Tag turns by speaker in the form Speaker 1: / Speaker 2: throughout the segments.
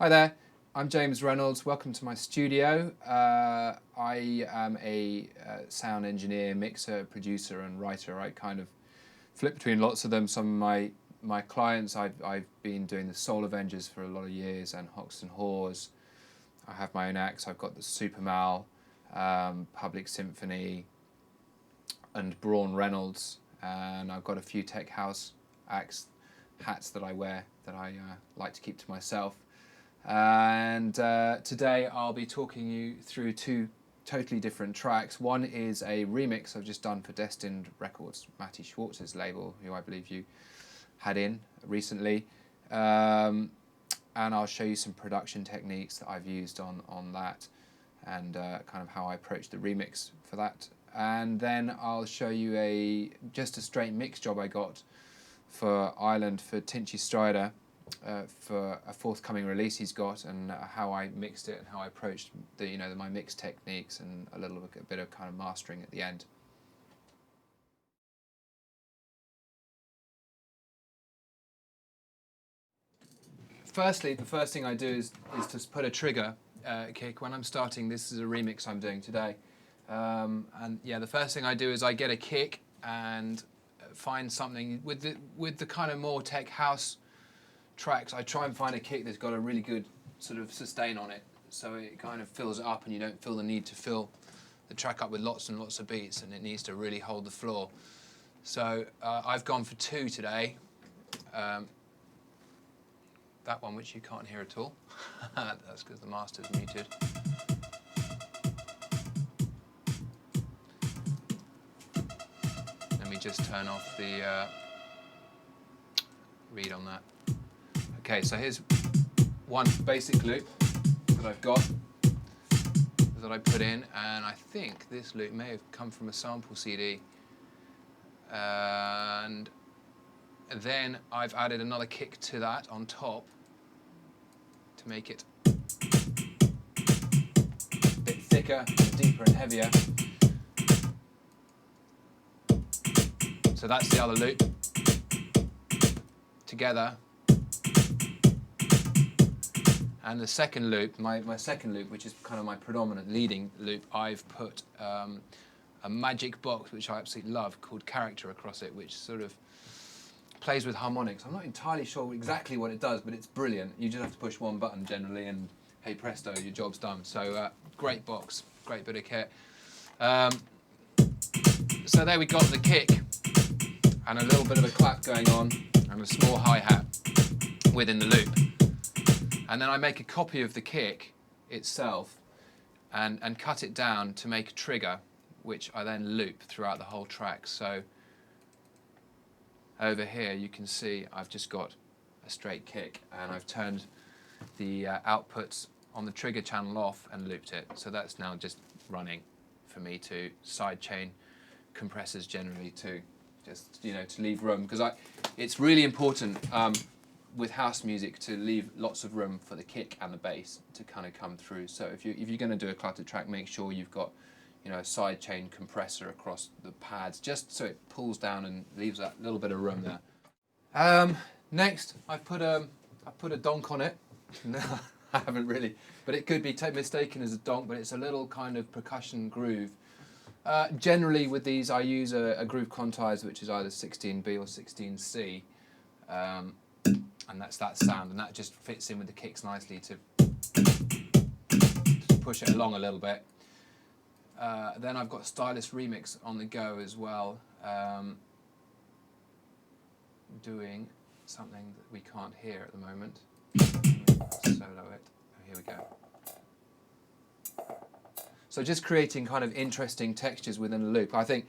Speaker 1: Hi there, I'm James Reynolds. Welcome to my studio. I am a sound engineer, mixer, producer and writer. I kind of flip between lots of them. Some of my clients, I've been doing the Soul Avengers for a lot of years and Hoxton Hawes. I have my own acts. I've got the Supermal, Public Symphony and Braun Reynolds, and I've got a few tech house acts, hats that I wear that I like to keep to myself. And today I'll be talking you through two totally different tracks. One is a remix I've just done for Destined Records, Matty Schwartz's label, who I believe you had in recently. And I'll show you some production techniques that I've used on that and kind of how I approached the remix for that. And then I'll show you just a straight mix job I got for Ireland for Tinchy Strider. For a forthcoming release he's got, and how I mixed it and how I approached my mix techniques and a bit of kind of mastering at the end. Firstly, the first thing I do is to put a trigger kick. When I'm starting, this is a remix I'm doing today, and yeah, the first thing I do is I get a kick and find something with the kind of more tech house tracks. I try and find a kick that's got a really good sort of sustain on it, so it kind of fills it up and you don't feel the need to fill the track up with lots and lots of beats, and it needs to really hold the floor. So I've gone for two today. That one, which you can't hear at all, that's because the master's muted. Let me just turn off the read on that. Okay, so here's one basic loop that I've got that I put in, and I think this loop may have come from a sample CD. And then I've added another kick to that on top to make it a bit thicker and deeper and heavier. So that's the other loop together. And the second loop, my second loop, which is kind of my predominant leading loop, I've put a magic box, which I absolutely love, called Character across it, which sort of plays with harmonics. I'm not entirely sure exactly what it does, but it's brilliant. You just have to push one button generally, and hey presto, your job's done. So great box, great bit of kit. So there we got the kick, and a little bit of a clap going on, and a small hi-hat within the loop. And then I make a copy of the kick itself and cut it down to make a trigger, which I then loop throughout the whole track. So over here you can see I've just got a straight kick, and I've turned the outputs on the trigger channel off and looped it. So that's now just running for me to sidechain compressors generally to just, to leave room, because it's really important with house music to leave lots of room for the kick and the bass to kind of come through. So if you're going to do a cluttered track, make sure you've got a sidechain compressor across the pads, just so it pulls down and leaves that little bit of room there. Next, I put a donk on it. No, I haven't really, but it could be mistaken as a donk, but it's a little kind of percussion groove. Generally with these I use a groove quantizer, which is either 16B or 16C. And that's that sound, and that just fits in with the kicks nicely to push it along a little bit. Then I've got Stylus Remix on the go as well, doing something that we can't hear at the moment. Solo it. Oh, here we go. So just creating kind of interesting textures within a loop. I think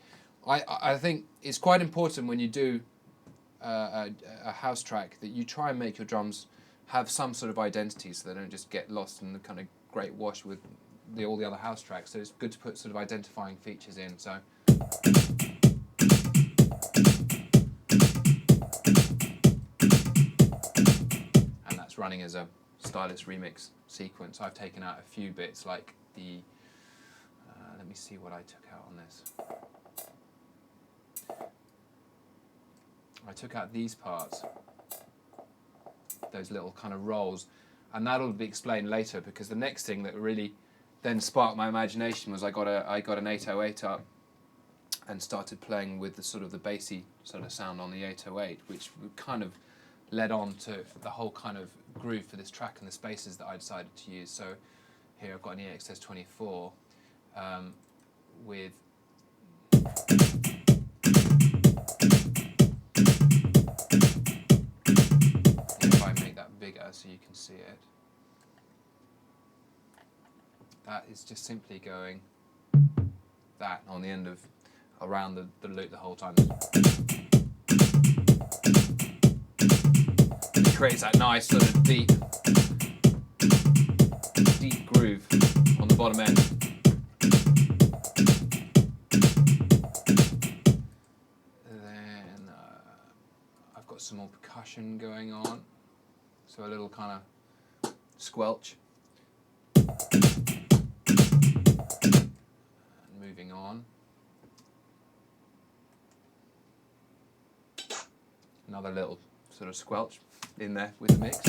Speaker 1: it's quite important when you do a house track that you try and make your drums have some sort of identity, so they don't just get lost in the kind of great wash with all the other house tracks. So it's good to put sort of identifying features in. So and that's running as a Stylus Remix sequence. I've taken out a few bits like the let me see what I took out on this. I took out these parts, those little kind of rolls. and that'll be explained later, because the next thing that really then sparked my imagination was I got an 808 up and started playing with the sort of the bassy sort of sound on the 808, which kind of led on to the whole kind of groove for this track and the spaces that I decided to use. So here I've got an EXS24 with if I make that bigger so you can see it, that is just simply going that on the end of around the loop the whole time. It creates that nice sort of deep groove on the bottom end. Then I've got some more percussion going on, so a little kind of squelch. And moving on. Another little sort of squelch in there with the mix.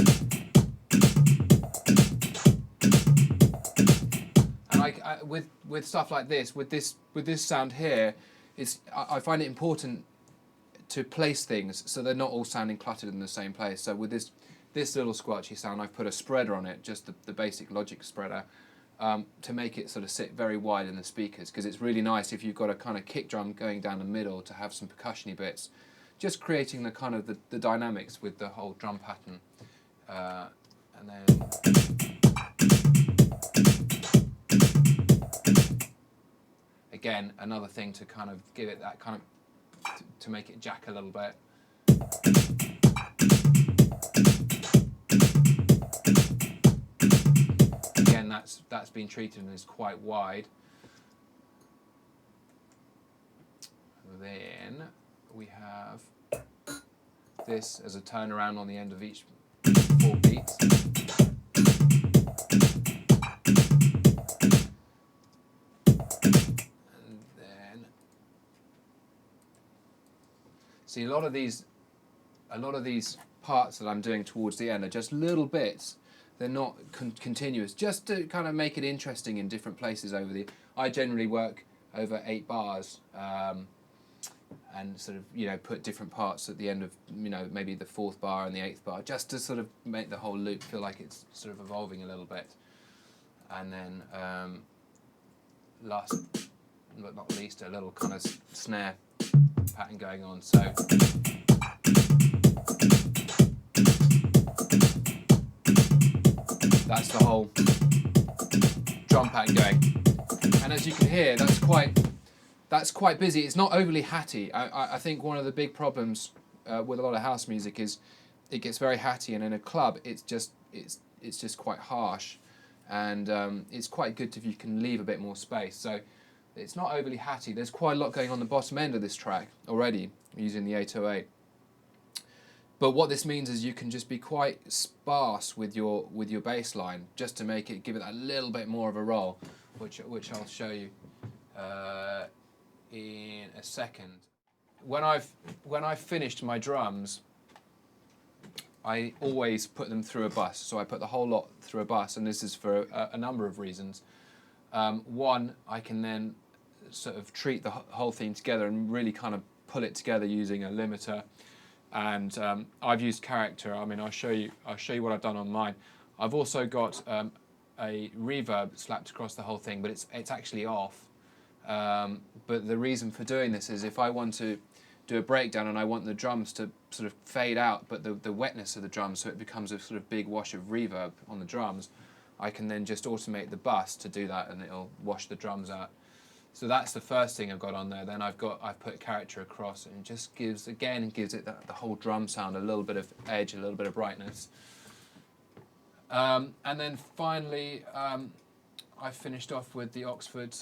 Speaker 1: And with stuff like this, with this sound here, I find it important to place things so they're not all sounding cluttered in the same place. So with this little squelchy sound, I've put a spreader on it, just the basic Logic spreader, to make it sort of sit very wide in the speakers, because it's really nice if you've got a kind of kick drum going down the middle to have some percussion-y bits, just creating the kind of the dynamics with the whole drum pattern. And then again, another thing to kind of give it that kind of to make it jack a little bit. Again, that's been treated and is quite wide. Then we have this as a turnaround on the end of each 4 beats. And then see a lot of these parts that I'm doing towards the end are just little bits. They're not continuous, just to kind of make it interesting in different places over the. I generally work over 8 bars. And sort of, put different parts at the end of, maybe the 4th bar and the 8th bar, just to sort of make the whole loop feel like it's sort of evolving a little bit. And then last but not least, a little kind of snare pattern going on. So that's the whole drum pattern going. And as you can hear, that's quite busy. It's not overly hatty. I think one of the big problems with a lot of house music is it gets very hatty, and in a club it's just quite harsh, and it's quite good if you can leave a bit more space. So it's not overly hatty. There's quite a lot going on the bottom end of this track already using the 808. But what this means is you can just be quite sparse with your bass line, just to give it that little bit more of a roll, which I'll show you in a second. When I've finished my drums, I always put them through a bus. So I put the whole lot through a bus, and this is for a number of reasons. One, I can then sort of treat the whole thing together and really kind of pull it together using a limiter. And I've used character. I mean, I'll show you what I've done on mine. I've also got a reverb slapped across the whole thing, but it's actually off. But the reason for doing this is if I want to do a breakdown and I want the drums to sort of fade out, but the wetness of the drums, so it becomes a sort of big wash of reverb on the drums, I can then just automate the bus to do that, and it'll wash the drums out. So that's the first thing I've got on there. Then I've put character across, and it just gives it the whole drum sound, a little bit of edge, a little bit of brightness. And then finally, I finished off with the Oxford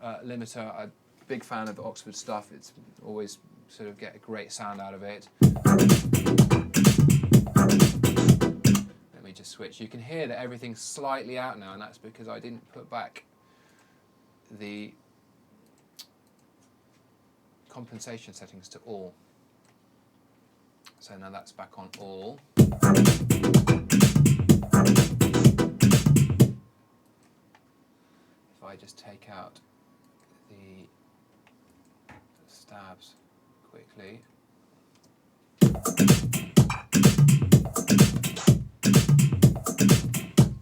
Speaker 1: limiter. I'm a big fan of Oxford stuff. It's always sort of get a great sound out of it. Let me just switch. You can hear that everything's slightly out now, and that's because I didn't put back the compensation settings to all. So now that's back on all. just take out the stabs quickly.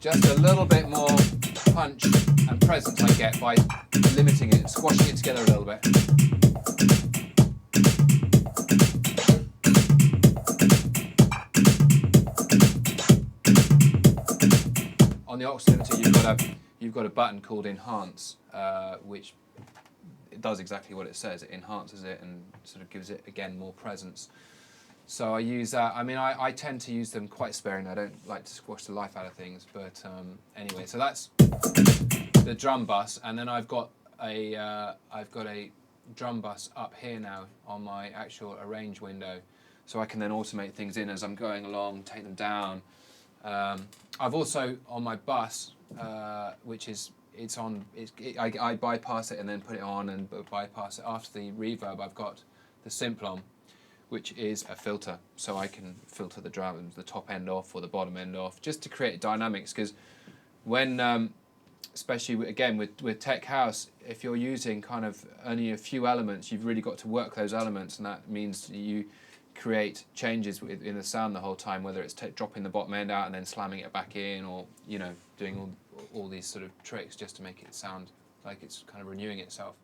Speaker 1: Just a little bit more punch and presence I get by limiting it, squashing it together a little bit. On the aux limiter, you've got a button called Enhance, which it does exactly what it says. It enhances it and sort of gives it again more presence. So I use that. I mean, I tend to use them quite sparingly. I don't like to squash the life out of things. But anyway, so that's the drum bus, and then I've got a drum bus up here now on my actual arrange window, so I can then automate things in as I'm going along, take them down. I've also on my bus, which is I bypass it and then put it on and bypass it after the reverb. I've got the Simplon, which is a filter, so I can filter the drums, the top end off or the bottom end off, just to create dynamics. Because when, especially again with tech house, if you're using kind of only a few elements, you've really got to work those elements, and that means you create changes in the sound the whole time, whether it's dropping the bottom end out and then slamming it back in, or doing all these sort of tricks just to make it sound like it's kind of renewing itself.